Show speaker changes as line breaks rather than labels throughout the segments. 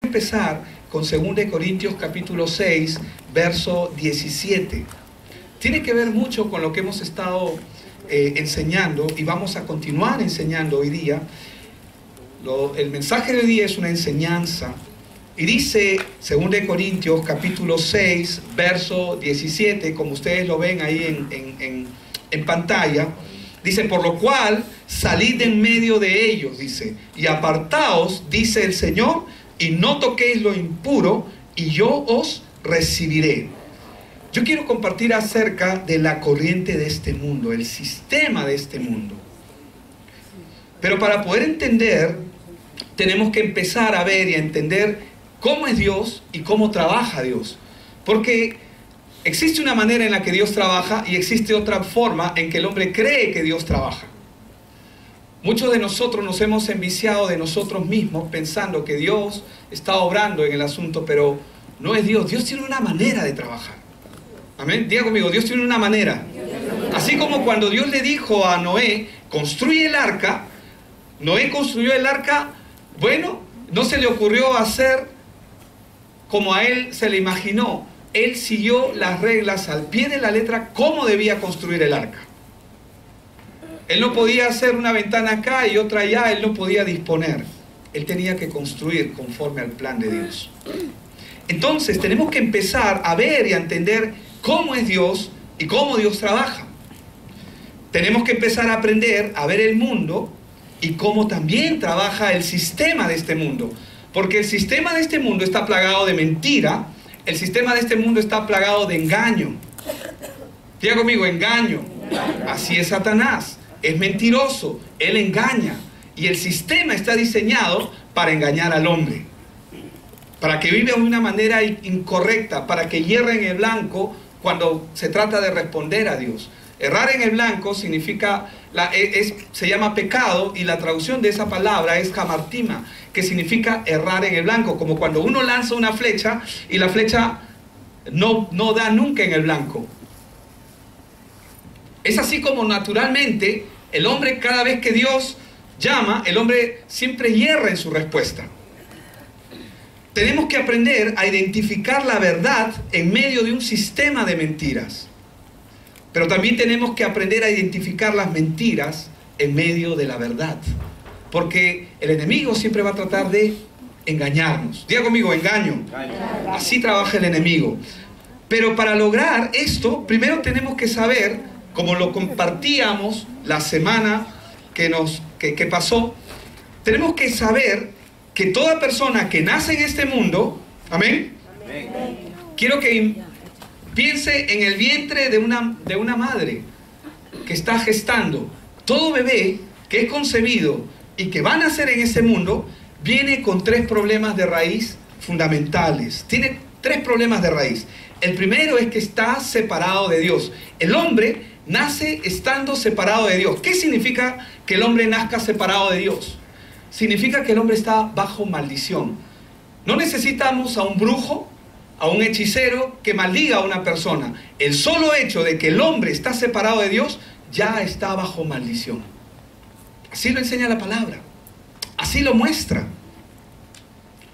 Empezar con 2 Corintios capítulo 6, verso 17. Tiene que ver mucho con lo que hemos estado enseñando y vamos a continuar enseñando hoy día. El mensaje de hoy día es una enseñanza y dice 2 Corintios capítulo 6, verso 17, como ustedes lo ven ahí en pantalla. Dice, por lo cual salid de en medio de ellos, dice, y apartaos, dice el Señor, y no toquéis lo impuro, y yo os recibiré. Yo quiero compartir acerca de la corriente de este mundo, el sistema de este mundo. Pero para poder entender, tenemos que empezar a ver y a entender cómo es Dios y cómo trabaja Dios. Porque existe una manera en la que Dios trabaja y existe otra forma en que el hombre cree que Dios trabaja. Muchos de nosotros nos hemos enviciado de nosotros mismos pensando que Dios está obrando en el asunto, pero no es Dios. Dios tiene una manera de trabajar. Amén. Diga conmigo, Dios tiene una manera. Así como cuando Dios le dijo a Noé, construye el arca, Noé construyó el arca, bueno, no se le ocurrió hacer como a él se le imaginó. Él siguió las reglas al pie de la letra cómo debía construir el arca. Él no podía hacer una ventana acá y otra allá, él no podía disponer. Él tenía que construir conforme al plan de Dios. Entonces tenemos que empezar a ver y a entender cómo es Dios y cómo Dios trabaja. Tenemos que empezar a aprender a ver el mundo y cómo también trabaja el sistema de este mundo. Porque el sistema de este mundo está plagado de mentira. El sistema de este mundo está plagado de engaño. Diga conmigo, engaño. Así es Satanás. Es mentiroso. Él engaña. Y el sistema está diseñado para engañar al hombre. Para que viva de una manera incorrecta. Para que hierre en el blanco cuando se trata de responder a Dios. Errar en el blanco significa, se llama pecado, y la traducción de esa palabra es hamartima, que significa errar en el blanco, como cuando uno lanza una flecha y la flecha no da nunca en el blanco. Es así como naturalmente el hombre, cada vez que Dios llama, el hombre siempre hierra en su respuesta. Tenemos que aprender a identificar la verdad en medio de un sistema de mentiras. Pero también tenemos que aprender a identificar las mentiras en medio de la verdad. Porque el enemigo siempre va a tratar de engañarnos. Diga conmigo, engaño. Así trabaja el enemigo. Pero para lograr esto, primero tenemos que saber, como lo compartíamos la semana que pasó, tenemos que saber que toda persona que nace en este mundo, amén, quiero que piense en el vientre de una madre que está gestando. Todo bebé que es concebido y que va a nacer en ese mundo, viene con 3 problemas de raíz fundamentales. Tiene 3 problemas de raíz. El primero es que está separado de Dios. El hombre nace estando separado de Dios. ¿Qué significa que el hombre nazca separado de Dios? Significa que el hombre está bajo maldición. No necesitamos a un brujo, a un hechicero que maldiga a una persona. El solo hecho de que el hombre está separado de Dios ya está bajo maldición. Así lo enseña la palabra. Así lo muestra.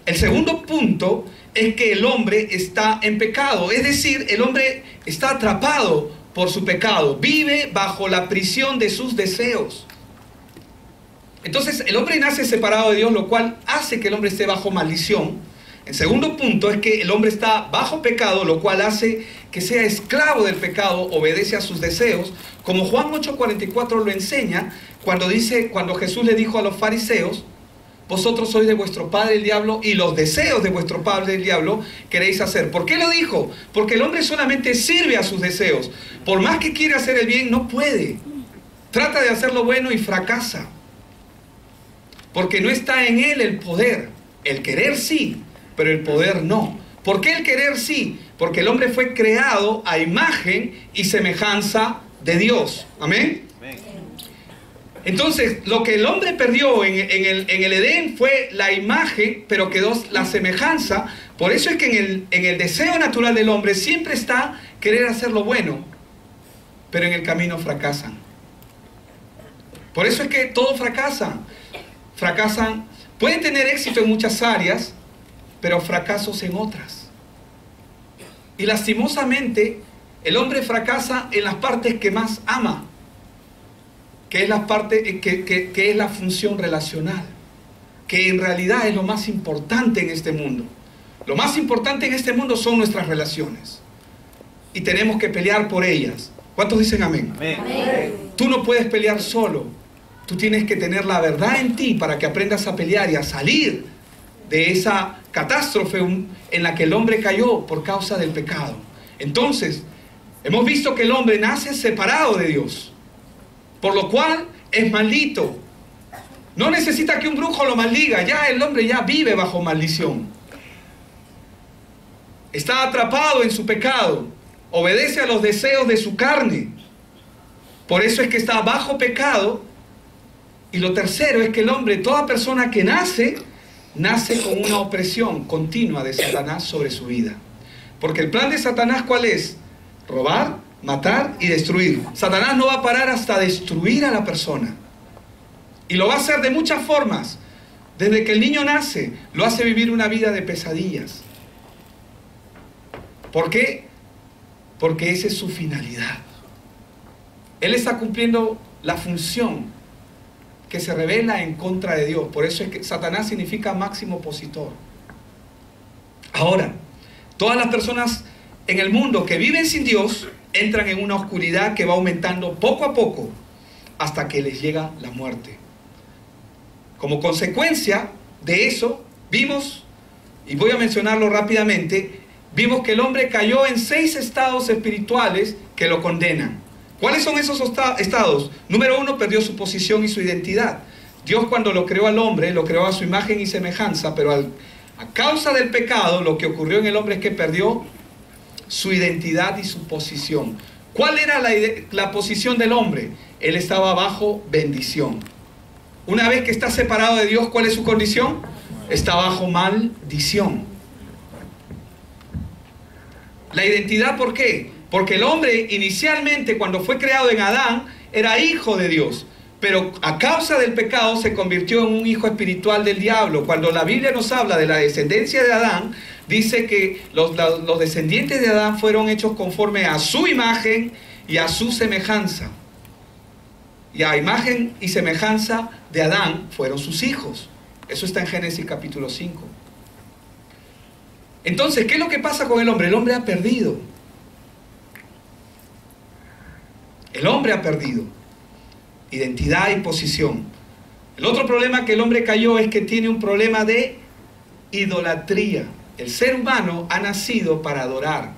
El segundo punto es que el hombre está en pecado. Es decir, el hombre está atrapado por su pecado. Vive bajo la prisión de sus deseos. Entonces el hombre nace separado de Dios, lo cual hace que el hombre esté bajo maldición. El segundo punto es que el hombre está bajo pecado, lo cual hace que sea esclavo del pecado, obedece a sus deseos, como Juan 8:44 lo enseña, cuando Jesús le dijo a los fariseos, vosotros sois de vuestro padre el diablo y los deseos de vuestro padre el diablo queréis hacer. ¿Por qué lo dijo? Porque el hombre solamente sirve a sus deseos. Por más que quiere hacer el bien, no puede. Trata de hacer lo bueno y fracasa. Porque no está en él el poder. El querer sí, pero el poder no. ¿Por qué el querer sí? Porque el hombre fue creado a imagen y semejanza de Dios. ¿Amén? Entonces, lo que el hombre perdió en el Edén fue la imagen, pero quedó la semejanza. Por eso es que en el deseo natural del hombre siempre está querer hacer lo bueno, pero en el camino fracasan. Por eso es que todos fracasan. Pueden tener éxito en muchas áreas, pero fracasos en otras. Y lastimosamente, el hombre fracasa en las partes que más ama, que es que es la función relacional, que en realidad es lo más importante en este mundo. Lo más importante en este mundo son nuestras relaciones. Y tenemos que pelear por ellas. ¿Cuántos dicen amén?
Amén.
Tú no puedes pelear solo. Tú tienes que tener la verdad en ti para que aprendas a pelear y a salir de esa catástrofe en la que el hombre cayó por causa del pecado. Entonces, hemos visto que el hombre nace separado de Dios, por lo cual es maldito. No necesita que un brujo lo maldiga, ya el hombre ya vive bajo maldición. Está atrapado en su pecado, obedece a los deseos de su carne. Por eso es que está bajo pecado. Y lo tercero es que el hombre, toda persona que nace con una opresión continua de Satanás sobre su vida. Porque el plan de Satanás, ¿cuál es? Robar, matar y destruir. Satanás no va a parar hasta destruir a la persona. Y lo va a hacer de muchas formas. Desde que el niño nace, lo hace vivir una vida de pesadillas. ¿Por qué? Porque esa es su finalidad. Él está cumpliendo la función que se revela en contra de Dios. Por eso es que Satanás significa máximo opositor. Ahora, todas las personas en el mundo que viven sin Dios entran en una oscuridad que va aumentando poco a poco hasta que les llega la muerte. Como consecuencia de eso, vimos, y voy a mencionarlo rápidamente, vimos que el hombre cayó en 6 estados espirituales que lo condenan. ¿Cuáles son esos estados? Número 1, perdió su posición y su identidad. Dios, cuando lo creó al hombre, lo creó a su imagen y semejanza, pero a causa del pecado, lo que ocurrió en el hombre es que perdió su identidad y su posición. ¿Cuál era la posición del hombre? Él estaba bajo bendición. Una vez que está separado de Dios, ¿cuál es su condición? Está bajo maldición. La identidad, ¿por qué? Porque el hombre inicialmente, cuando fue creado en Adán, era hijo de Dios. Pero a causa del pecado se convirtió en un hijo espiritual del diablo. Cuando la Biblia nos habla de la descendencia de Adán, dice que los descendientes de Adán fueron hechos conforme a su imagen y a su semejanza. Y a imagen y semejanza de Adán fueron sus hijos. Eso está en Génesis capítulo 5. Entonces, ¿qué es lo que pasa con el hombre? El hombre ha perdido. El hombre ha perdido identidad y posición. El otro problema que el hombre cayó es que tiene un problema de idolatría. El ser humano ha nacido para adorar.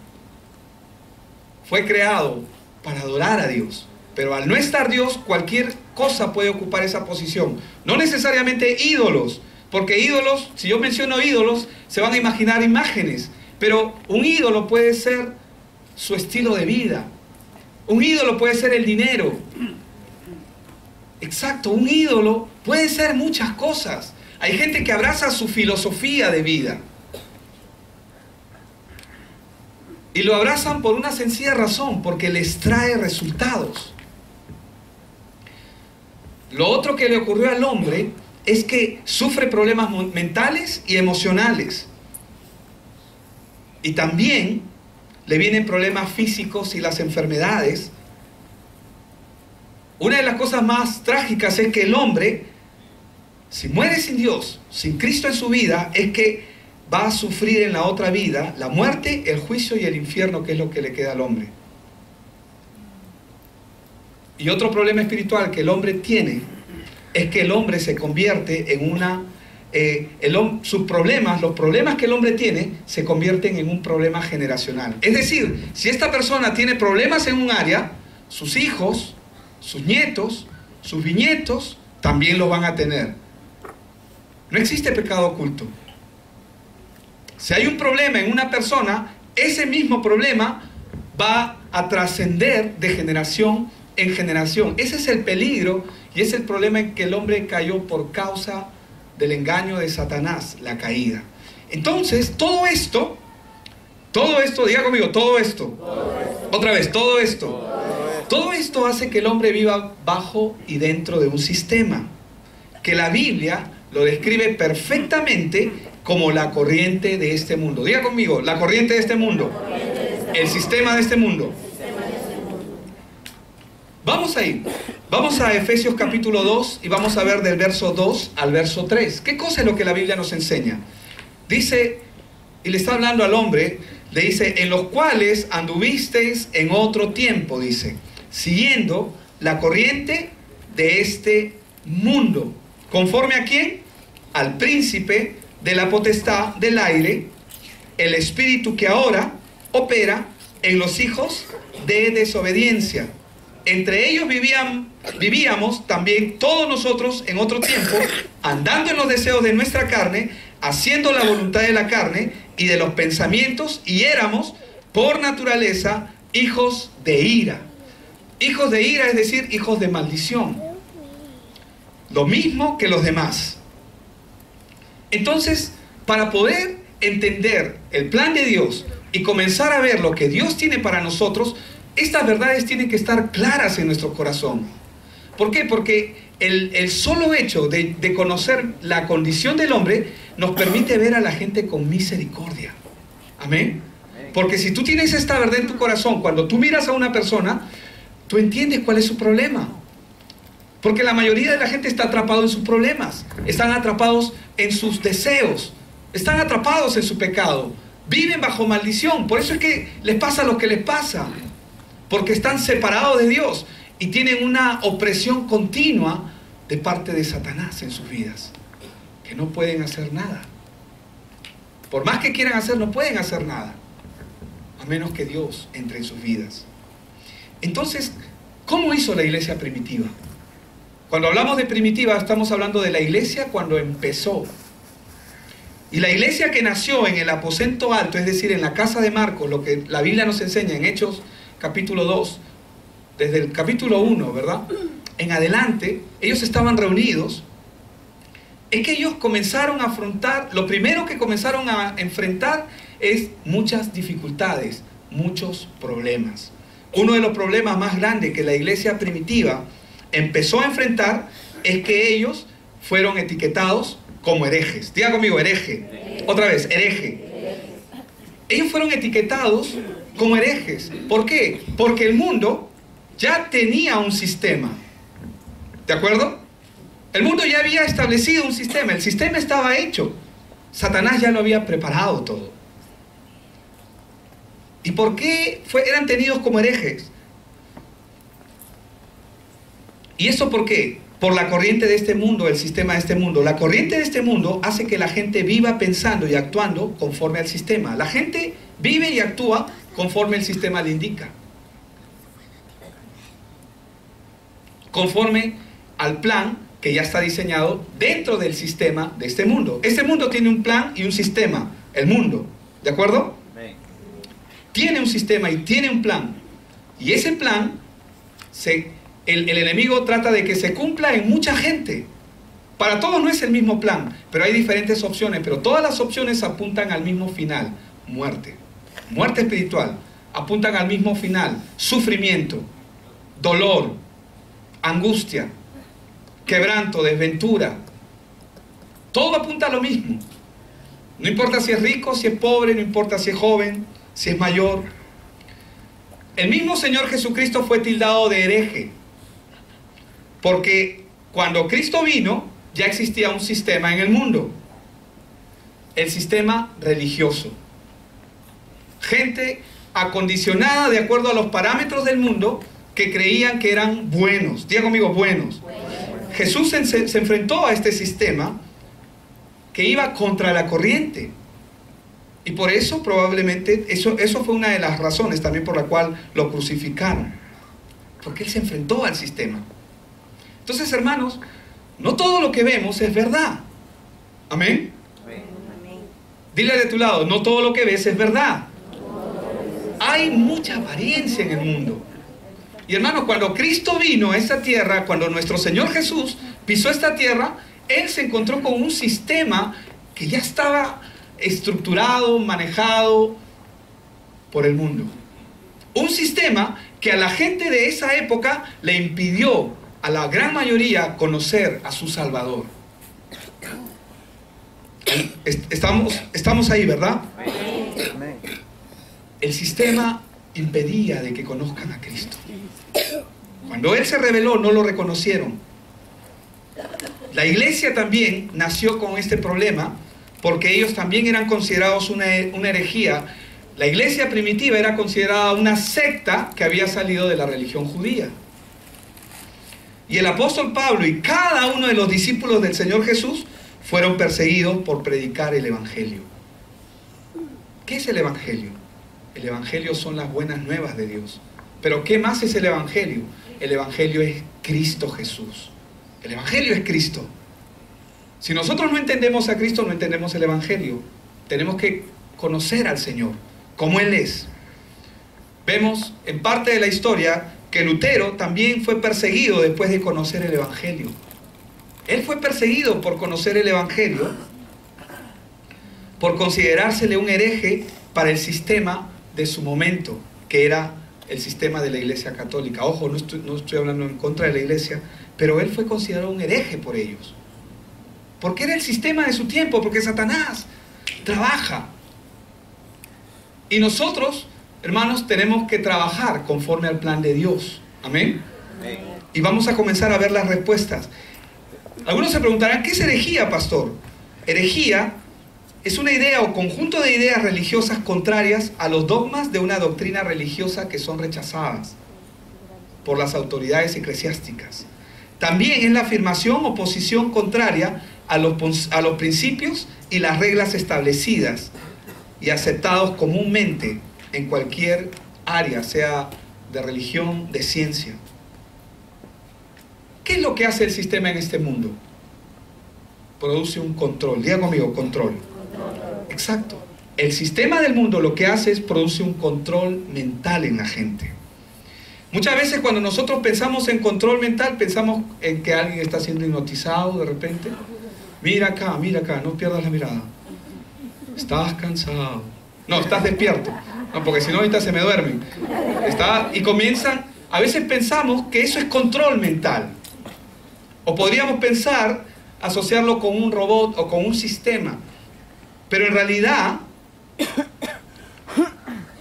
Fue creado para adorar a Dios. Pero al no estar Dios, cualquier cosa puede ocupar esa posición. No necesariamente ídolos, porque ídolos, si yo menciono ídolos, se van a imaginar imágenes. Pero un ídolo puede ser su estilo de vida. Un ídolo puede ser el dinero. Exacto, un ídolo puede ser muchas cosas. Hay gente que abraza su filosofía de vida. Y lo abrazan por una sencilla razón, porque les trae resultados. Lo otro que le ocurrió al hombre es que sufre problemas mentales y emocionales. Y también le vienen problemas físicos y las enfermedades. Una de las cosas más trágicas es que el hombre, si muere sin Dios, sin Cristo en su vida, es que va a sufrir en la otra vida la muerte, el juicio y el infierno, que es lo que le queda al hombre. Y otro problema espiritual que el hombre tiene es que el hombre se convierte en una... sus problemas, los problemas que el hombre tiene, se convierten en un problema generacional. Es decir, si esta persona tiene problemas en un área, sus hijos, sus nietos, sus bisnietos, también lo van a tener. No existe pecado oculto. Si hay un problema en una persona, ese mismo problema va a trascender de generación en generación. Ese es el peligro y es el problema en que el hombre cayó por causa del engaño de Satanás, la caída. Entonces, todo esto, diga conmigo, todo esto. Otra vez, todo esto hace que el hombre viva bajo y dentro de un sistema que la Biblia lo describe perfectamente como la corriente de este mundo. Diga conmigo, la corriente de este mundo. El sistema de este mundo. Vamos a Efesios capítulo 2 y vamos a ver del verso 2 al verso 3. ¿Qué cosa es lo que la Biblia nos enseña? Dice, y le está hablando al hombre, le dice, en los cuales anduvisteis en otro tiempo, dice, siguiendo la corriente de este mundo. ¿Conforme a quién? Al príncipe de la potestad del aire, el espíritu que ahora opera en los hijos de desobediencia. Entre ellos vivíamos también todos nosotros en otro tiempo, andando en los deseos de nuestra carne, haciendo la voluntad de la carne y de los pensamientos, y éramos por naturaleza hijos de ira. Hijos de ira, es decir, hijos de maldición. Lo mismo que los demás. Entonces, para poder entender el plan de Dios y comenzar a ver lo que Dios tiene para nosotros, estas verdades tienen que estar claras en nuestro corazón. ¿Por qué? Porque el solo hecho de conocer la condición del hombre nos permite ver a la gente con misericordia. Amén. Porque si tú tienes esta verdad en tu corazón, cuando tú miras a una persona, tú entiendes cuál es su problema. Porque la mayoría de la gente está atrapado en sus problemas, están atrapados en sus deseos, están atrapados en su pecado, viven bajo maldición. Por eso es que les pasa lo que les pasa, porque están separados de Dios y tienen una opresión continua de parte de Satanás en sus vidas, que no pueden hacer nada. Por más que quieran hacer, no pueden hacer nada, a menos que Dios entre en sus vidas. Entonces, ¿cómo hizo la iglesia primitiva? Cuando hablamos de primitiva, estamos hablando de la iglesia cuando empezó. Y la iglesia que nació en el aposento alto, es decir, en la casa de Marcos, lo que la Biblia nos enseña en Hechos capítulo 2, desde el capítulo 1, ¿verdad? En adelante, ellos estaban reunidos. Es que ellos comenzaron a afrontar, lo primero que comenzaron a enfrentar es muchas dificultades, muchos problemas. Uno de los problemas más grandes que la iglesia primitiva empezó a enfrentar es que ellos fueron etiquetados como herejes. Diga conmigo, hereje. Otra vez, hereje. Ellos fueron etiquetados como herejes. ¿Por qué? Porque el mundo ya tenía un sistema. ¿De acuerdo? El mundo ya había establecido un sistema. El sistema estaba hecho. Satanás ya lo había preparado todo. ¿Y por qué eran tenidos como herejes? ¿Y eso por qué? Por la corriente de este mundo, el sistema de este mundo. La corriente de este mundo hace que la gente viva pensando y actuando conforme al sistema. La gente vive y actúa conforme el sistema le indica. Conforme al plan que ya está diseñado dentro del sistema de este mundo. Este mundo tiene un plan y un sistema. El mundo. ¿De acuerdo? Tiene un sistema y tiene un plan. Y ese plan el enemigo trata de que se cumpla en mucha gente. Para todos no es el mismo plan, pero hay diferentes opciones, pero todas las opciones apuntan al mismo final: muerte. Muerte espiritual. Apuntan al mismo final: sufrimiento, dolor, angustia, quebranto, desventura. Todo apunta a lo mismo. No importa si es rico, si es pobre, no importa si es joven, si es mayor. El mismo Señor Jesucristo fue tildado de hereje, porque cuando Cristo vino, ya existía un sistema en el mundo. El sistema religioso. Gente acondicionada de acuerdo a los parámetros del mundo, que creían que eran buenos. Diga conmigo, buenos. Jesús se enfrentó a este sistema que iba contra la corriente. Y por eso probablemente, eso fue una de las razones también por la cual lo crucificaron. Porque Él se enfrentó al sistema. Entonces, hermanos, no todo lo que vemos es verdad. ¿Amén? Dile de tu lado, no todo lo que ves es verdad. Hay mucha apariencia en el mundo. Y hermanos, cuando Cristo vino a esta tierra, cuando nuestro Señor Jesús pisó esta tierra, Él se encontró con un sistema que ya estaba estructurado, manejado por el mundo. Un sistema que a la gente de esa época le impidió a la gran mayoría conocer a su Salvador. Estamos ahí, ¿verdad? El sistema impedía de que conozcan a Cristo. Cuando Él se reveló, no lo reconocieron. La iglesia también nació con este problema, porque ellos también eran considerados una herejía. La iglesia primitiva era considerada una secta que había salido de la religión judía. Y el apóstol Pablo y cada uno de los discípulos del Señor Jesús fueron perseguidos por predicar el Evangelio. ¿Qué es el Evangelio? El Evangelio son las buenas nuevas de Dios. Pero ¿qué más es el Evangelio? El Evangelio es Cristo Jesús. El Evangelio es Cristo. Si nosotros no entendemos a Cristo, no entendemos el Evangelio. Tenemos que conocer al Señor, como Él es. Vemos en parte de la historia que Lutero también fue perseguido después de conocer el Evangelio. Él fue perseguido por conocer el Evangelio, por considerársele un hereje para el sistema de su momento, que era el sistema de la Iglesia Católica. Ojo, no estoy hablando en contra de la Iglesia, pero él fue considerado un hereje por ellos. Porque era el sistema de su tiempo, porque Satanás trabaja. Y nosotros, hermanos, tenemos que trabajar conforme al plan de Dios. Amén. Y vamos a comenzar a ver las respuestas. Algunos se preguntarán, ¿qué es herejía, pastor? Herejía es una idea o conjunto de ideas religiosas contrarias a los dogmas de una doctrina religiosa que son rechazadas por las autoridades eclesiásticas. También es la afirmación o posición contraria a los principios y las reglas establecidas y aceptados comúnmente en cualquier área, sea de religión, de ciencia. ¿Qué es lo que hace el sistema en este mundo? Produce un control. Diga conmigo, control. Exacto. El sistema del mundo lo que hace es produce un control mental en la gente. Muchas veces cuando nosotros pensamos en control mental, pensamos en que alguien está siendo hipnotizado de repente. Mira acá, no pierdas la mirada. Estás cansado. No, estás despierto. No, porque si no ahorita se me duermen. Y comienzan, a veces pensamos que eso es control mental. O podríamos pensar, asociarlo con un robot o con un sistema. Pero en realidad,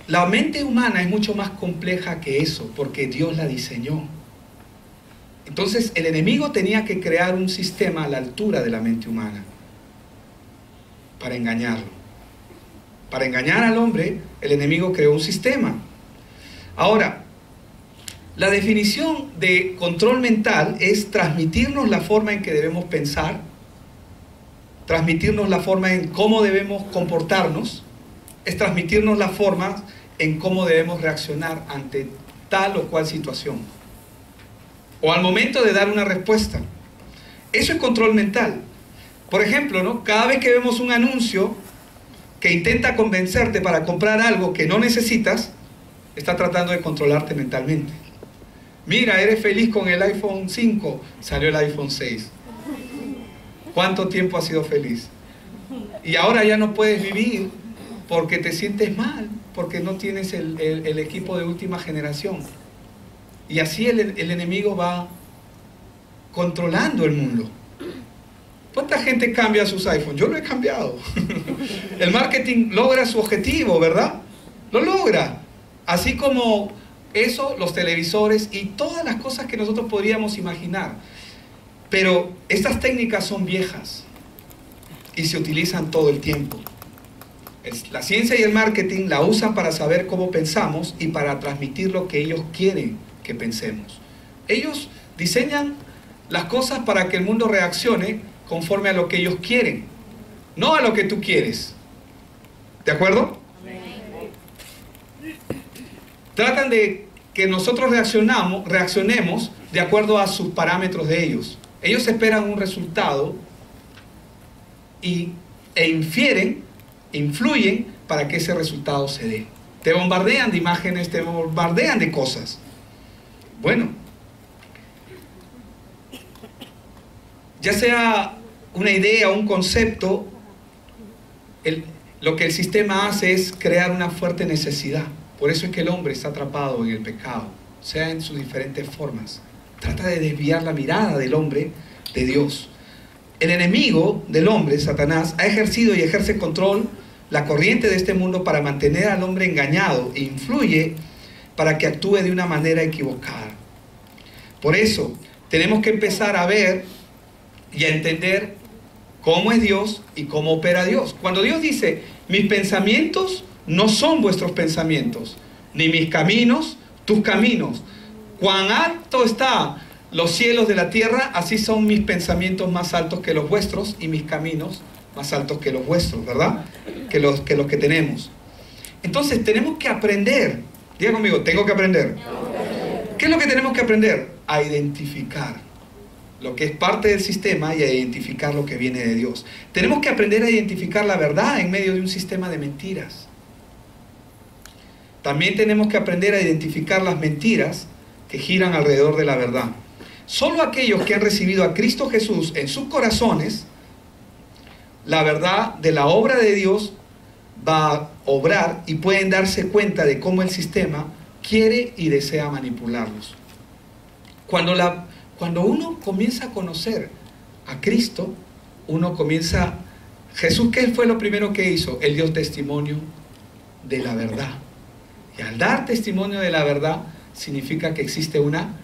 la mente humana es mucho más compleja que eso, porque Dios la diseñó. Entonces, el enemigo tenía que crear un sistema a la altura de la mente humana para engañarlo. Para engañar al hombre, el enemigo creó un sistema. Ahora, la definición de control mental es transmitirnos la forma en que debemos pensar, transmitirnos la forma en cómo debemos comportarnos, es transmitirnos la forma en cómo debemos reaccionar ante tal o cual situación, o al momento de dar una respuesta. Eso es control mental. Por ejemplo, ¿no? Cada vez que vemos un anuncio que intenta convencerte para comprar algo que no necesitas, está tratando de controlarte mentalmente. Mira, eres feliz con el iPhone 5, salió el iPhone 6. ¿Cuánto tiempo has sido feliz? Y ahora ya no puedes vivir porque te sientes mal, porque no tienes el equipo de última generación. Y así el enemigo va controlando el mundo. ¿Cuánta gente cambia sus iPhones? Yo lo he cambiado. El marketing logra su objetivo, ¿verdad? Lo logra. Así como eso, los televisores y todas las cosas que nosotros podríamos imaginar. Pero estas técnicas son viejas y se utilizan todo el tiempo. La ciencia y el marketing la usan para saber cómo pensamos y para transmitir lo que ellos quieren que pensemos. Ellos diseñan las cosas para que el mundo reaccione conforme a lo que ellos quieren, no a lo que tú quieres. ¿De acuerdo? Tratan de que nosotros reaccionemos de acuerdo a sus parámetros de ellos. Ellos esperan un resultado e influyen para que ese resultado se dé. Te bombardean de imágenes, te bombardean de cosas. Bueno, ya sea una idea o un concepto, lo que el sistema hace es crear una fuerte necesidad. Por eso es que el hombre está atrapado en el pecado, sea en sus diferentes formas. Trata de desviar la mirada del hombre de Dios. El enemigo del hombre, Satanás, ha ejercido y ejerce control la corriente de este mundo para mantener al hombre engañado e influye para que actúe de una manera equivocada. Por eso, tenemos que empezar a ver y a entender cómo es Dios y cómo opera Dios. Cuando Dios dice, mis pensamientos no son vuestros pensamientos, ni mis caminos, tus caminos. Cuán alto está los cielos de la tierra, así son mis pensamientos más altos que los vuestros y mis caminos más altos que los vuestros, ¿verdad? Que los que tenemos. Entonces tenemos que aprender, diga conmigo, tengo que aprender. ¿Qué es lo que tenemos que aprender? A identificar lo que es parte del sistema y a identificar lo que viene de Dios. Tenemos que aprender a identificar la verdad en medio de un sistema de mentiras. También tenemos que aprender a identificar las mentiras que giran alrededor de la verdad. Solo aquellos que han recibido a Cristo Jesús en sus corazones, la verdad de la obra de Dios va a obrar y pueden darse cuenta de cómo el sistema quiere y desea manipularlos. Cuando uno comienza a conocer a Cristo, uno comienza... Jesús, ¿qué fue lo primero que hizo? Él dio testimonio de la verdad. Y al dar testimonio de la verdad, significa que existe una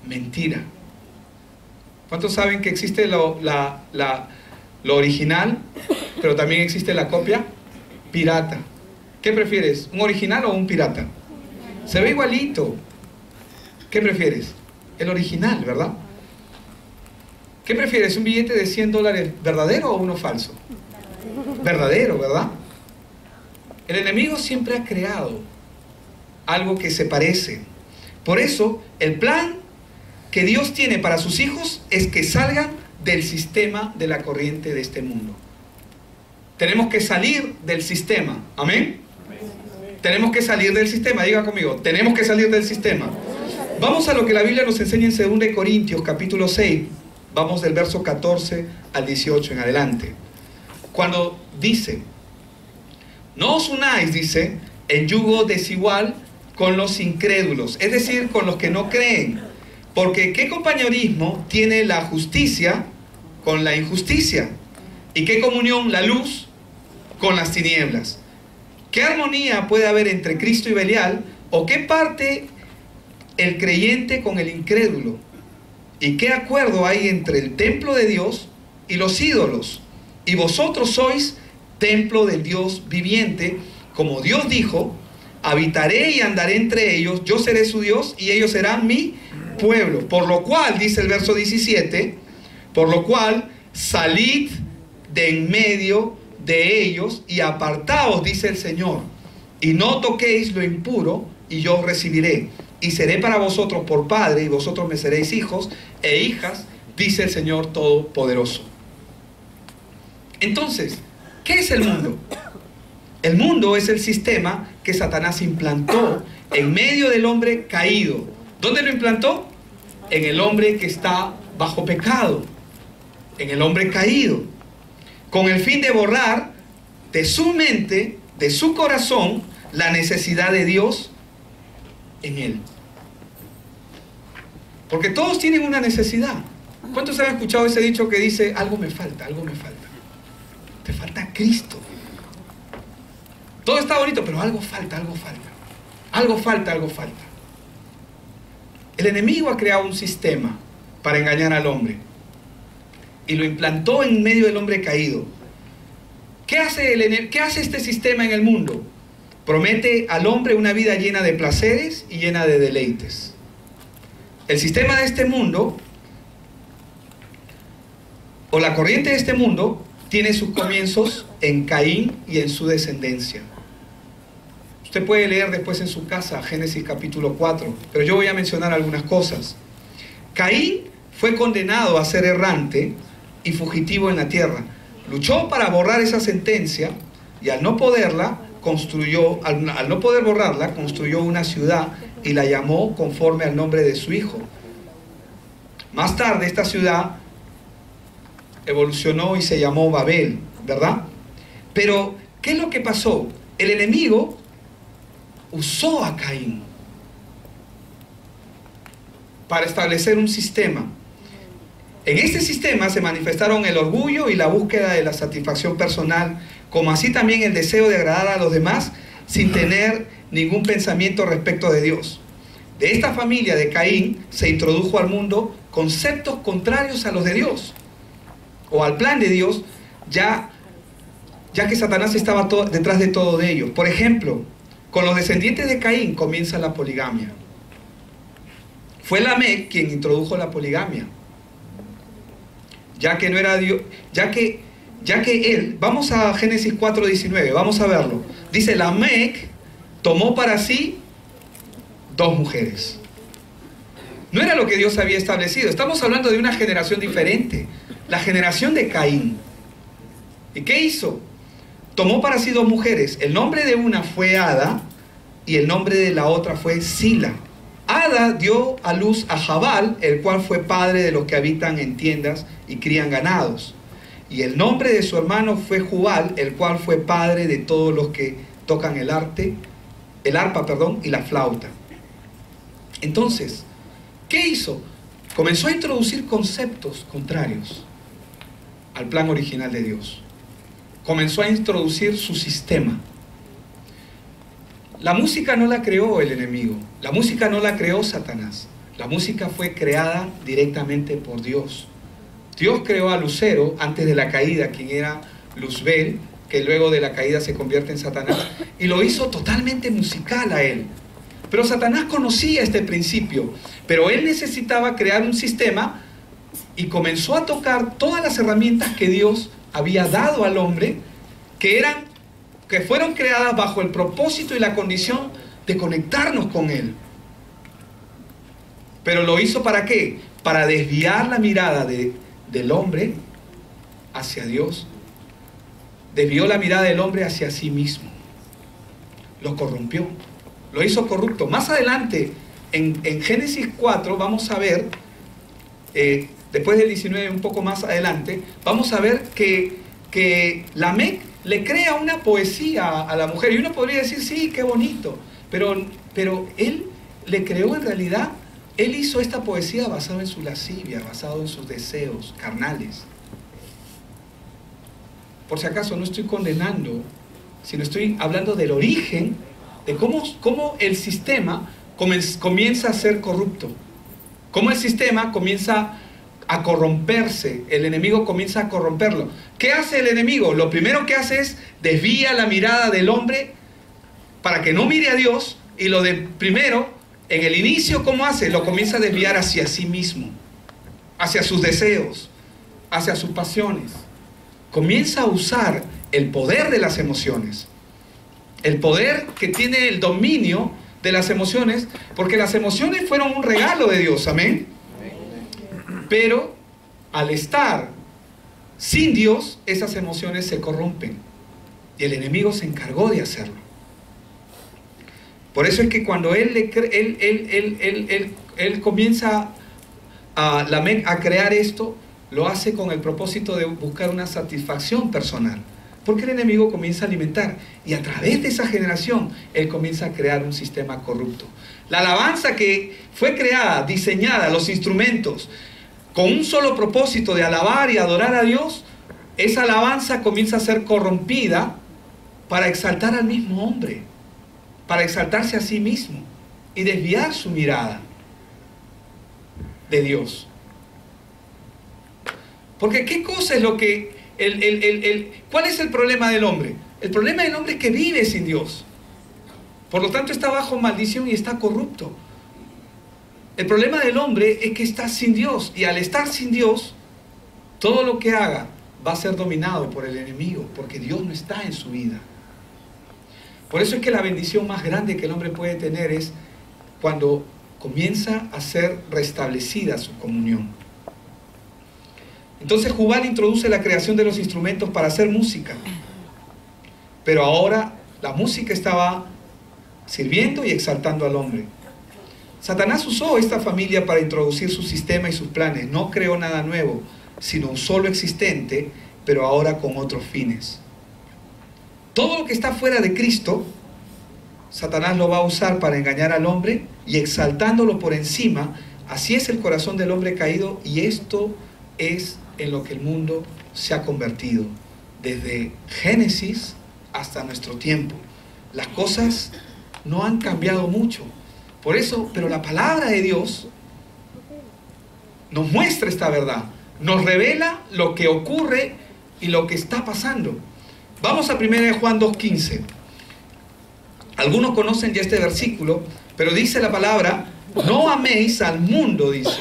mentira. ¿Cuántos saben que existe lo original, pero también existe la copia pirata? ¿Qué prefieres? ¿Un original o un pirata? Se ve igualito. ¿Qué prefieres? El original, ¿verdad? ¿Qué prefieres? ¿Un billete de $100 verdadero o uno falso? Verdadero, ¿verdad? El enemigo siempre ha creado algo que se parece. Por eso, el plan que Dios tiene para sus hijos es que salgan del sistema de la corriente de este mundo. Tenemos que salir del sistema. ¿Amén? Tenemos que salir del sistema. Diga conmigo, tenemos que salir del sistema. Vamos a lo que la Biblia nos enseña en 2 Corintios, capítulo 6. Vamos del verso 14 al 18 en adelante. Cuando dice, no os unáis, dice, en yugo desigual con los incrédulos, es decir, con los que no creen. Porque ¿qué compañerismo tiene la justicia con la injusticia? ¿Y qué comunión la luz con las tinieblas? ¿Qué armonía puede haber entre Cristo y Belial? ¿O qué parte el creyente con el incrédulo? ¿Y qué acuerdo hay entre el templo de Dios y los ídolos? Y vosotros sois templo del Dios viviente, como Dios dijo, habitaré y andaré entre ellos, yo seré su Dios y ellos serán mi pueblo. Por lo cual, dice el verso 17, por lo cual salid de en medio de ellos y apartaos, dice el Señor, y no toquéis lo impuro, y yo os recibiré, y seré para vosotros por padre, y vosotros me seréis hijos e hijas, dice el Señor Todopoderoso. Entonces, ¿qué es el mundo? El mundo es el sistema que Satanás implantó en medio del hombre caído. ¿Dónde lo implantó? En el hombre que está bajo pecado, en el hombre caído, con el fin de borrar de su mente, de su corazón, la necesidad de Dios en él. Porque todos tienen una necesidad. ¿Cuántos han escuchado ese dicho que dice, algo me falta, algo me falta? Te falta Cristo. Todo está bonito, pero algo falta, algo falta. Algo falta, algo falta. El enemigo ha creado un sistema para engañar al hombre. Y lo implantó en medio del hombre caído. ¿Qué hace este sistema en el mundo? Promete al hombre una vida llena de placeres y llena de deleites. El sistema de este mundo, o la corriente de este mundo, tiene sus comienzos en Caín y en su descendencia. Usted puede leer después en su casa Génesis capítulo 4, pero yo voy a mencionar algunas cosas. Caín fue condenado a ser errante y fugitivo en la tierra. Luchó para borrar esa sentencia y al no poder borrarla, construyó una ciudad y la llamó conforme al nombre de su hijo. Más tarde esta ciudad evolucionó y se llamó Babel, ¿verdad? Pero, ¿qué es lo que pasó? El enemigo usó a Caín para establecer un sistema. En este sistema se manifestaron el orgullo y la búsqueda de la satisfacción personal, como así también el deseo de agradar a los demás sin tener ningún pensamiento respecto de Dios. De esta familia de Caín se introdujo al mundo conceptos contrarios a los de Dios, o al plan de Dios, ya que Satanás estaba detrás de todo de ellos. Por ejemplo, con los descendientes de Caín comienza la poligamia. Fue Lamec quien introdujo la poligamia, ya que no era Dios, ya que él, vamos a Génesis 4:19, vamos a verlo. Dice: Lamec tomó para sí 2 mujeres. No era lo que Dios había establecido. Estamos hablando de una generación diferente, la generación de Caín. ¿Y qué hizo? Tomó para sí 2 mujeres. El nombre de una fue Ada y el nombre de la otra fue Sila. Ada dio a luz a Jabal, el cual fue padre de los que habitan en tiendas y crían ganados. Y el nombre de su hermano fue Jubal, el cual fue padre de todos los que tocan el arpa, y la flauta. Entonces, ¿qué hizo? Comenzó a introducir conceptos contrarios al plan original de Dios. Comenzó a introducir su sistema. La música no la creó el enemigo, la música no la creó Satanás. La música fue creada directamente por Dios. Dios creó a Lucero antes de la caída, quien era Luzbel, que luego de la caída se convierte en Satanás, y lo hizo totalmente musical a él. Pero Satanás conocía este principio, pero él necesitaba crear un sistema y comenzó a tocar todas las herramientas que Dios había dado al hombre, que fueron creadas bajo el propósito y la condición de conectarnos con él. Pero lo hizo ¿para qué? Para desviar la mirada del hombre hacia Dios. Desvió la mirada del hombre hacia sí mismo. Lo corrompió. Lo hizo corrupto. Más adelante, en Génesis 4, vamos a ver, después del 19, un poco más adelante, vamos a ver que Lamec le crea una poesía a la mujer. Y uno podría decir, sí, qué bonito. Pero él le creó en realidad, él hizo esta poesía basada en su lascivia, basado en sus deseos carnales. Por si acaso no estoy condenando, sino estoy hablando del origen, de cómo el sistema comienza a ser corrupto. Cómo el sistema comienza a corromperse, el enemigo comienza a corromperlo. ¿Qué hace el enemigo? Lo primero que hace es desvía la mirada del hombre para que no mire a Dios, y primero, en el inicio, ¿cómo hace? Lo comienza a desviar hacia sí mismo, hacia sus deseos, hacia sus pasiones. Comienza a usar el poder de las emociones, el poder que tiene el dominio de las emociones, porque las emociones fueron un regalo de Dios, amén. Pero al estar sin Dios, esas emociones se corrompen y el enemigo se encargó de hacerlo. Por eso es que cuando él comienza a crear esto, lo hace con el propósito de buscar una satisfacción personal, porque el enemigo comienza a alimentar, y a través de esa generación él comienza a crear un sistema corrupto. La alabanza que fue creada, diseñada, los instrumentos, con un solo propósito de alabar y adorar a Dios, esa alabanza comienza a ser corrompida para exaltar al mismo hombre, para exaltarse a sí mismo y desviar su mirada de Dios. Porque ¿qué cosa es lo que... ¿cuál es el problema del hombre? El problema del hombre es que vive sin Dios. Por lo tanto está bajo maldición y está corrupto. El problema del hombre es que está sin Dios, y al estar sin Dios, todo lo que haga va a ser dominado por el enemigo, porque Dios no está en su vida. Por eso es que la bendición más grande que el hombre puede tener es cuando comienza a ser restablecida su comunión. Entonces Jubal introduce la creación de los instrumentos para hacer música, pero ahora la música estaba sirviendo y exaltando al hombre. Satanás usó esta familia para introducir su sistema y sus planes. No creó nada nuevo, sino un solo existente, pero ahora con otros fines. Todo lo que está fuera de Cristo, Satanás lo va a usar para engañar al hombre y exaltándolo por encima. Así es el corazón del hombre caído, y esto es en lo que el mundo se ha convertido. Desde Génesis hasta nuestro tiempo. Las cosas no han cambiado mucho. Por eso, pero la palabra de Dios nos muestra esta verdad. Nos revela lo que ocurre y lo que está pasando. Vamos a 1 Juan 2:15. Algunos conocen ya este versículo, pero dice la palabra: no améis al mundo, dice,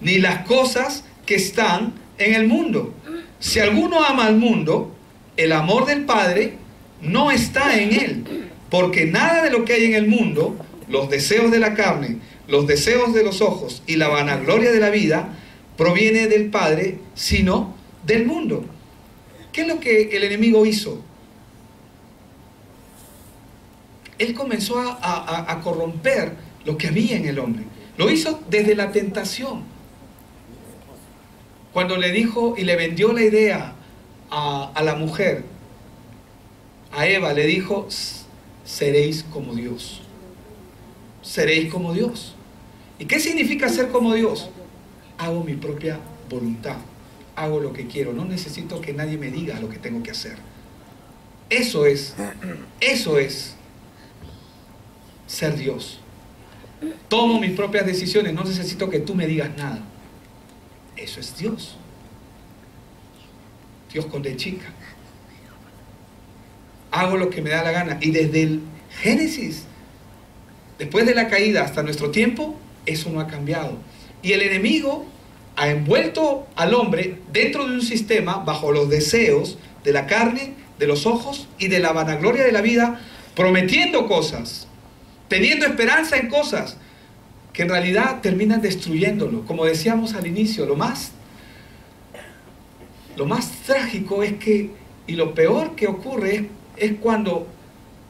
ni las cosas que están en el mundo. Si alguno ama al mundo, el amor del Padre no está en él, porque nada de lo que hay en el mundo, los deseos de la carne, los deseos de los ojos y la vanagloria de la vida, proviene del Padre, sino del mundo. ¿Qué es lo que el enemigo hizo? Él comenzó a corromper lo que había en el hombre. Lo hizo desde la tentación. Cuando le dijo y le vendió la idea a la mujer, a Eva, le dijo: seréis como Dios. Seréis como Dios. ¿Y qué significa ser como Dios? Hago mi propia voluntad. Hago lo que quiero. No necesito que nadie me diga lo que tengo que hacer. Eso es ser Dios. Tomo mis propias decisiones. No necesito que tú me digas nada. Eso es Dios. Dios con D chica. Hago lo que me da la gana. Y desde el Génesis, después de la caída hasta nuestro tiempo, eso no ha cambiado. Y el enemigo ha envuelto al hombre dentro de un sistema bajo los deseos de la carne, de los ojos y de la vanagloria de la vida, prometiendo cosas, teniendo esperanza en cosas que en realidad terminan destruyéndolo. Como decíamos al inicio, lo más trágico es que, y lo peor que ocurre es cuando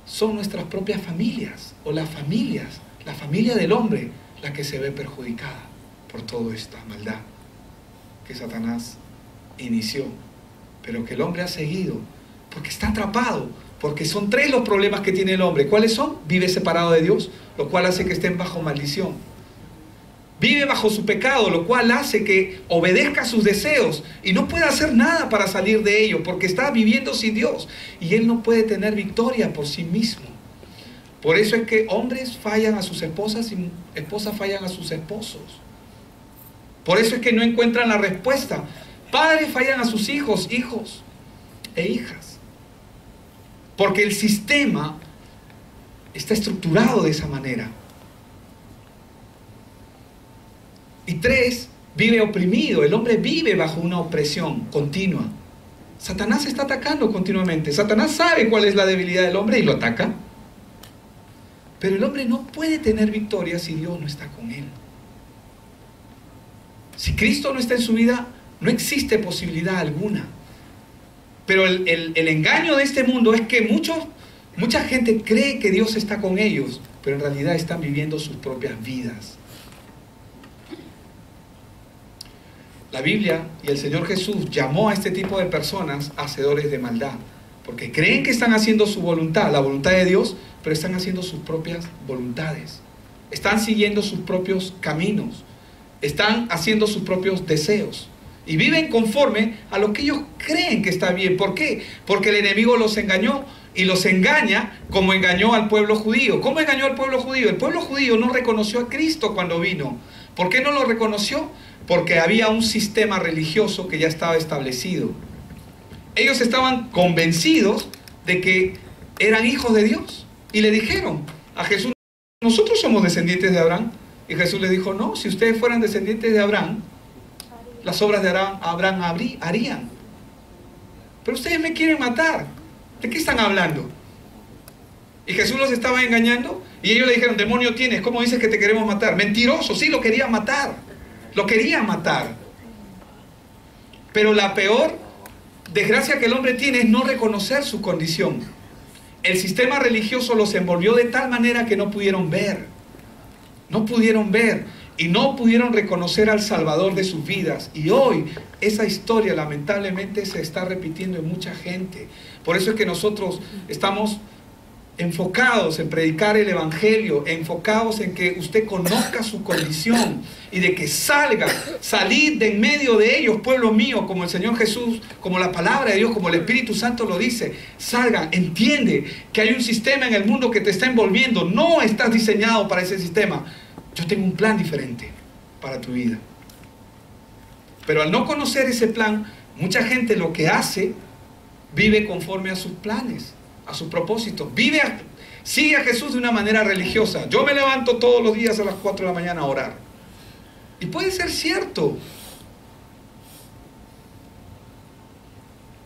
son nuestras propias familias, o las familias, la familia del hombre, la que se ve perjudicada por toda esta maldad que Satanás inició, pero que el hombre ha seguido, porque está atrapado, porque son tres los problemas que tiene el hombre. ¿Cuáles son? Vive separado de Dios, lo cual hace que estén bajo maldición. Vive bajo su pecado, lo cual hace que obedezca a sus deseos y no puede hacer nada para salir de ello, porque está viviendo sin Dios y él no puede tener victoria por sí mismo. Por eso es que hombres fallan a sus esposas y esposas fallan a sus esposos. Por eso es que no encuentran la respuesta. Padres fallan a sus hijos, hijos e hijas. Porque el sistema está estructurado de esa manera. Y tres, vive oprimido. El hombre vive bajo una opresión continua. Satanás está atacando continuamente. Satanás sabe cuál es la debilidad del hombre y lo ataca. Pero el hombre no puede tener victoria si Dios no está con él. Si Cristo no está en su vida, no existe posibilidad alguna. Pero el engaño de este mundo es que mucha gente cree que Dios está con ellos, pero en realidad están viviendo sus propias vidas. La Biblia y el Señor Jesús llamó a este tipo de personas hacedores de maldad, porque creen que están haciendo su voluntad, la voluntad de Dios, pero están haciendo sus propias voluntades. Están siguiendo sus propios caminos, están haciendo sus propios deseos y viven conforme a lo que ellos creen que está bien. ¿Por qué? Porque el enemigo los engañó y los engaña como engañó al pueblo judío. ¿Cómo engañó al pueblo judío? El pueblo judío no reconoció a Cristo cuando vino. ¿Por qué no lo reconoció? Porque había un sistema religioso que ya estaba establecido. Ellos estaban convencidos de que eran hijos de Dios. Y le dijeron a Jesús: nosotros somos descendientes de Abraham. Y Jesús les dijo: no, si ustedes fueran descendientes de Abraham, las obras de Abraham harían. Pero ustedes me quieren matar. ¿De qué están hablando? Y Jesús los estaba engañando. Y ellos le dijeron: demonio tienes, ¿cómo dices que te queremos matar? Mentiroso, sí, lo querían matar. Lo querían matar. Pero la peor desgracia que el hombre tiene es no reconocer su condición. El sistema religioso los envolvió de tal manera que no pudieron ver. No pudieron ver y no pudieron reconocer al Salvador de sus vidas. Y hoy esa historia lamentablemente se está repitiendo en mucha gente. Por eso es que nosotros estamos enfocados en predicar el Evangelio, enfocados en que usted conozca su condición y de que salir de en medio de ellos, pueblo mío, como el Señor Jesús, como la palabra de Dios, como el Espíritu Santo lo dice. Salgan, entiende que hay un sistema en el mundo que te está envolviendo, no estás diseñado para ese sistema. Yo tengo un plan diferente para tu vida. Pero al no conocer ese plan, mucha gente lo que hace, vive conforme a sus planes, a sus propósitos. Sigue a Jesús de una manera religiosa. Yo me levanto todos los días a las 4 de la mañana a orar. Y puede ser cierto.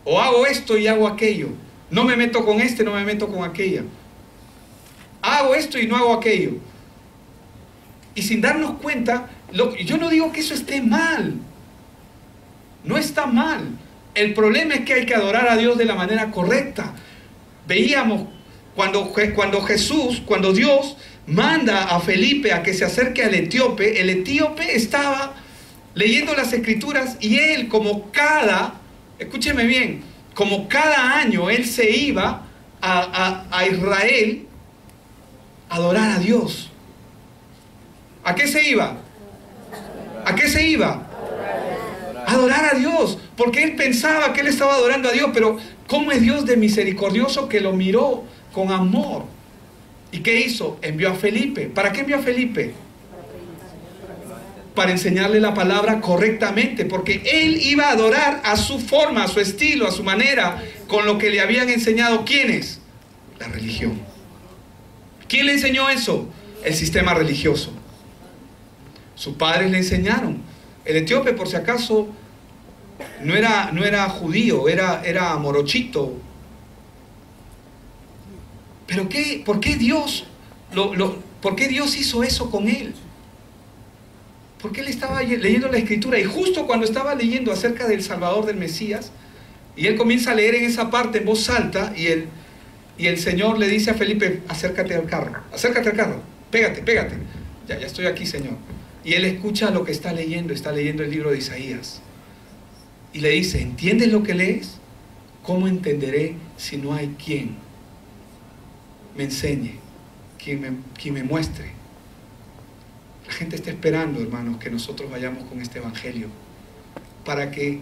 O hago esto y hago aquello. No me meto con este, no me meto con aquella. Hago esto y no hago aquello. Y sin darnos cuenta, yo no digo que eso esté mal. No está mal. El problema es que hay que adorar a Dios de la manera correcta. Veíamos cuando Dios manda a Felipe a que se acerque al etíope, el etíope estaba leyendo las escrituras y él escúcheme bien, como cada año él se iba a Israel a adorar a Dios. ¿A qué se iba? ¿A qué se iba? A adorar a Dios, porque él pensaba que él estaba adorando a Dios, pero ¿cómo es Dios de misericordioso que lo miró con amor? ¿Y qué hizo? Envió a Felipe. ¿Para qué envió a Felipe? Para enseñarle la palabra correctamente, porque él iba a adorar a su forma, a su estilo, a su manera, con lo que le habían enseñado. ¿Quiénes? La religión. ¿Quién le enseñó eso? El sistema religioso. Sus padres le enseñaron. El etíope, por si acaso, no era judío, era morochito. ¿Pero por qué Dios hizo eso con él? Porque él estaba leyendo la escritura y justo cuando estaba leyendo acerca del Salvador, del Mesías, y él comienza a leer en esa parte en voz alta y el Señor le dice a Felipe: acércate al carro, pégate, ya estoy aquí, Señor. Y él escucha lo que está leyendo el libro de Isaías. Y le dice: ¿entiendes lo que lees? ¿Cómo entenderé si no hay quien me enseñe, quien me muestre? La gente está esperando, hermanos, que nosotros vayamos con este evangelio para que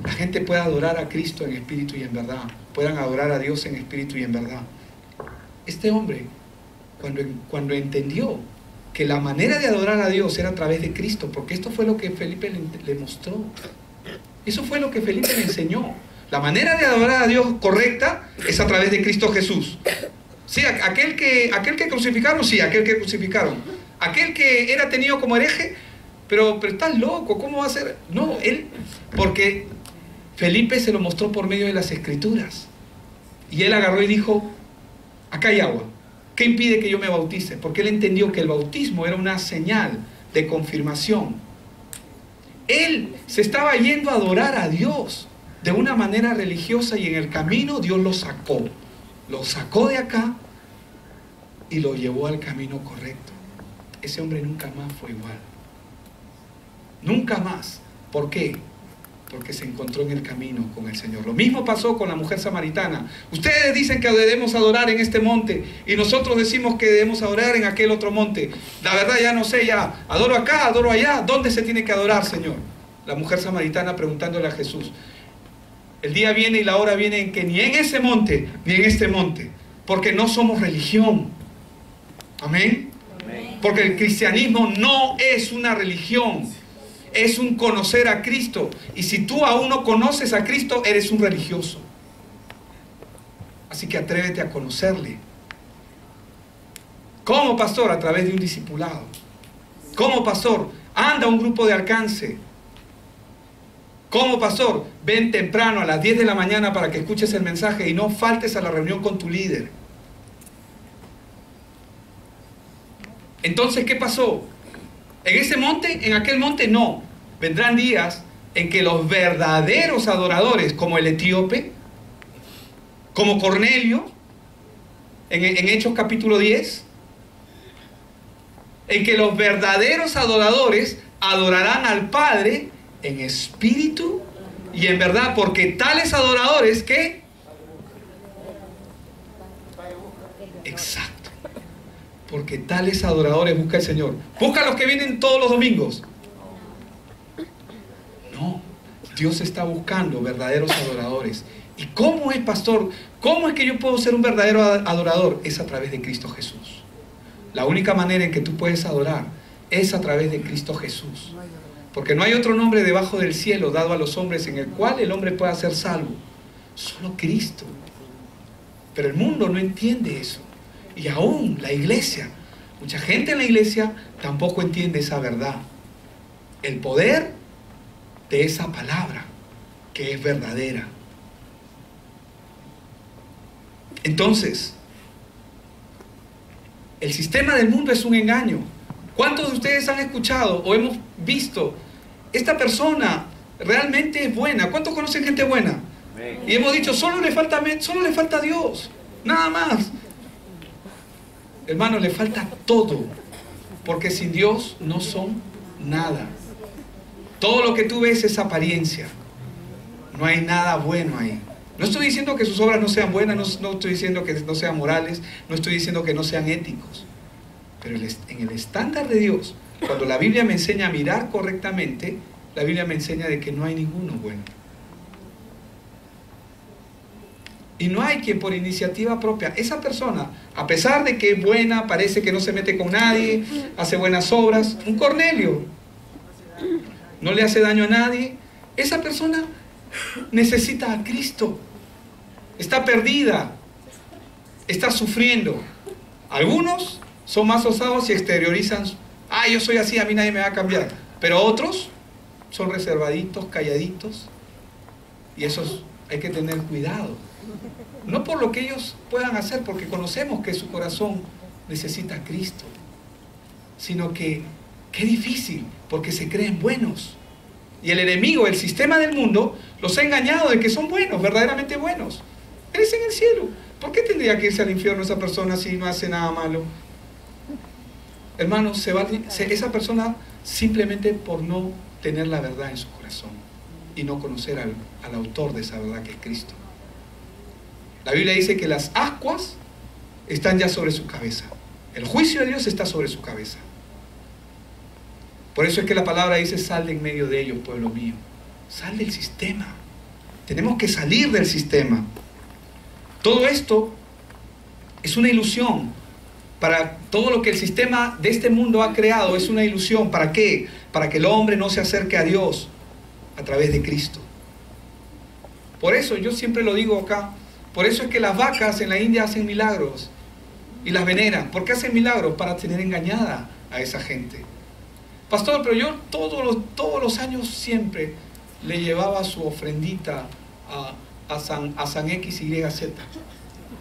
la gente pueda adorar a Cristo en espíritu y en verdad, puedan adorar a Dios en espíritu y en verdad. Este hombre, cuando entendió que la manera de adorar a Dios era a través de Cristo, porque esto fue lo que Felipe le mostró, eso fue lo que Felipe le enseñó. La manera de adorar a Dios correcta es a través de Cristo Jesús. Sí, aquel que crucificaron, sí, aquel que crucificaron. Aquel que era tenido como hereje, pero estás loco, ¿cómo va a ser? No, porque Felipe se lo mostró por medio de las escrituras. Y él agarró y dijo: acá hay agua. ¿Qué impide que yo me bautice? Porque él entendió que el bautismo era una señal de confirmación. Él se estaba yendo a adorar a Dios de una manera religiosa y en el camino Dios lo sacó de acá y lo llevó al camino correcto. Ese hombre nunca más fue igual. Nunca más. ¿Por qué? Porque se encontró en el camino con el Señor. Lo mismo pasó con la mujer samaritana. Ustedes dicen que debemos adorar en este monte y nosotros decimos que debemos adorar en aquel otro monte. La verdad ya no sé, ya adoro acá, adoro allá. ¿Dónde se tiene que adorar, Señor? La mujer samaritana preguntándole a Jesús. El día viene y la hora viene en que ni en ese monte ni en este monte, porque no somos religión. Amén. Porque el cristianismo no es una religión, es un conocer a Cristo. Y si tú aún no conoces a Cristo, eres un religioso. Así que atrévete a conocerle. ¿Cómo, pastor? A través de un discipulado. ¿Cómo, pastor? Anda a un grupo de alcance. ¿Cómo, pastor? Ven temprano a las 10 de la mañana para que escuches el mensaje y no faltes a la reunión con tu líder. Entonces, ¿qué pasó? ¿En ese monte? ¿En aquel monte? No. Vendrán días en que los verdaderos adoradores, como el etíope, como Cornelio, en Hechos capítulo 10, en que los verdaderos adoradores adorarán al Padre en espíritu y en verdad, porque tales adoradores, ¿qué? Exacto. Porque tales adoradores busca el Señor. Busca a los que vienen todos los domingos. No, Dios está buscando verdaderos adoradores. ¿Y cómo es, pastor? ¿Cómo es que yo puedo ser un verdadero adorador? Es a través de Cristo Jesús. La única manera en que tú puedes adorar es a través de Cristo Jesús. Porque no hay otro nombre debajo del cielo dado a los hombres en el cual el hombre pueda ser salvo. Solo Cristo. Pero el mundo no entiende eso. Y aún la iglesia, mucha gente en la iglesia tampoco entiende esa verdad. El poder de esa palabra que es verdadera. Entonces, el sistema del mundo es un engaño. ¿Cuántos de ustedes han escuchado o hemos visto, esta persona realmente es buena? ¿Cuántos conocen gente buena? Y hemos dicho, solo le falta Dios, nada más. Hermanos, le falta todo, porque sin Dios no son nada. Todo lo que tú ves es apariencia. No hay nada bueno ahí. No estoy diciendo que sus obras no sean buenas, no estoy diciendo que no sean morales, no estoy diciendo que no sean éticos. Pero en el estándar de Dios, cuando la Biblia me enseña a mirar correctamente, la Biblia me enseña de que no hay ninguno bueno. Y no hay quien por iniciativa propia, esa persona, a pesar de que es buena, parece que no se mete con nadie, hace buenas obras, un Cornelio, no le hace daño a nadie, esa persona necesita a Cristo, está perdida, está sufriendo. Algunos son más osados y exteriorizan, yo soy así, a mí nadie me va a cambiar. Pero otros son reservaditos, calladitos, y esos hay que tener cuidado. No por lo que ellos puedan hacer, porque conocemos que su corazón necesita a Cristo, sino que qué difícil, porque se creen buenos. Y el enemigo, el sistema del mundo, los ha engañado de que son buenos, verdaderamente buenos. Eres en el cielo. ¿Por qué tendría que irse al infierno esa persona si no hace nada malo? Hermanos, esa persona simplemente por no tener la verdad en su corazón y no conocer al autor de esa verdad que es Cristo. La Biblia dice que las ascuas están ya sobre su cabeza. El juicio de Dios está sobre su cabeza. Por eso es que la palabra dice, sal de en medio de ellos, pueblo mío. Sal del sistema. Tenemos que salir del sistema. Todo esto es una ilusión. Para todo lo que el sistema de este mundo ha creado es una ilusión. ¿Para qué? Para que el hombre no se acerque a Dios a través de Cristo. Por eso, yo siempre lo digo acá, por eso es que las vacas en la India hacen milagros y las veneran. ¿Por qué hacen milagros? Para tener engañada a esa gente. Pastor, pero yo todos los años siempre le llevaba su ofrendita a San XYZ,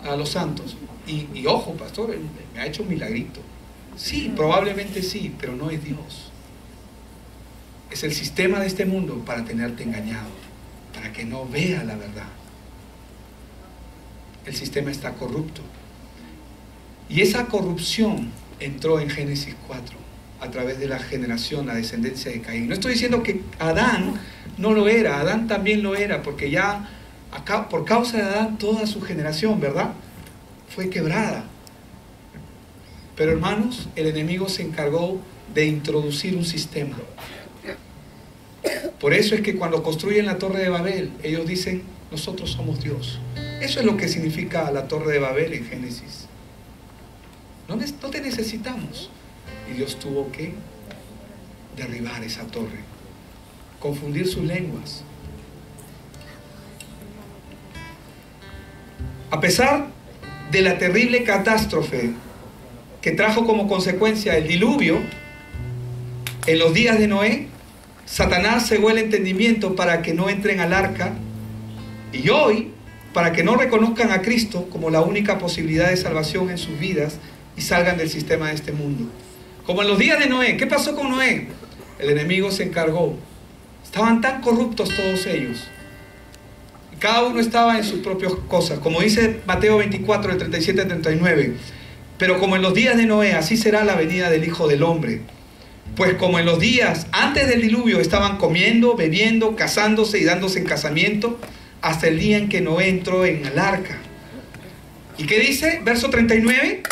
a los santos. Y ojo, pastor, me ha hecho un milagrito. Sí, probablemente sí, pero no es Dios. Es el sistema de este mundo para tenerte engañado, para que no vea la verdad. El sistema está corrupto. Y esa corrupción entró en Génesis 4, a través de la generación, la descendencia de Caín. No estoy diciendo que Adán no lo era, Adán también lo era, porque ya acá, por causa de Adán, toda su generación, ¿verdad?, fue quebrada. Pero hermanos, el enemigo se encargó de introducir un sistema. Por eso es que cuando construyen la Torre de Babel, ellos dicen, nosotros somos Dios. Eso es lo que significa la Torre de Babel en Génesis. No te necesitamos. Y Dios tuvo que derribar esa torre, confundir sus lenguas. A pesar de la terrible catástrofe que trajo como consecuencia el diluvio, en los días de Noé, Satanás cegó el entendimiento para que no entren al arca, y hoy, para que no reconozcan a Cristo como la única posibilidad de salvación en sus vidas y salgan del sistema de este mundo. Como en los días de Noé. ¿Qué pasó con Noé? El enemigo se encargó. Estaban tan corruptos todos ellos. Cada uno estaba en sus propias cosas. Como dice Mateo 24, del 37 al 39. Pero como en los días de Noé, así será la venida del Hijo del Hombre. Pues como en los días antes del diluvio estaban comiendo, bebiendo, casándose y dándose en casamiento, hasta el día en que Noé entró en el arca. ¿Y qué dice? Verso 39.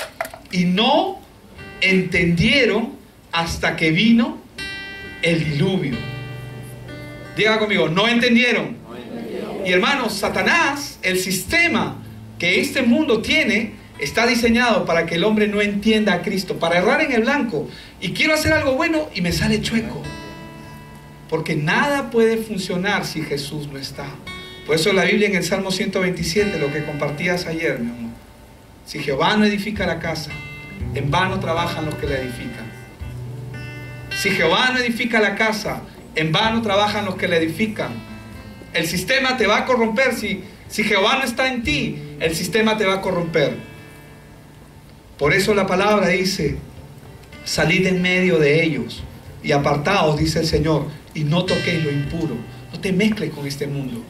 Y no entendieron hasta que vino el diluvio. Diga conmigo, no entendieron. Y hermanos, Satanás, el sistema que este mundo tiene, está diseñado para que el hombre no entienda a Cristo, para errar en el blanco. Y quiero hacer algo bueno y me sale chueco. Porque nada puede funcionar si Jesús no está. Por eso la Biblia en el Salmo 127, lo que compartías ayer, mi amor. Si Jehová no edifica la casa, en vano trabajan los que la edifican. Si Jehová no edifica la casa, en vano trabajan los que la edifican. El sistema te va a corromper. Si Jehová no está en ti, el sistema te va a corromper. Por eso la palabra dice, salid en medio de ellos y apartaos, dice el Señor, y no toquéis lo impuro. No te mezcles con este mundo.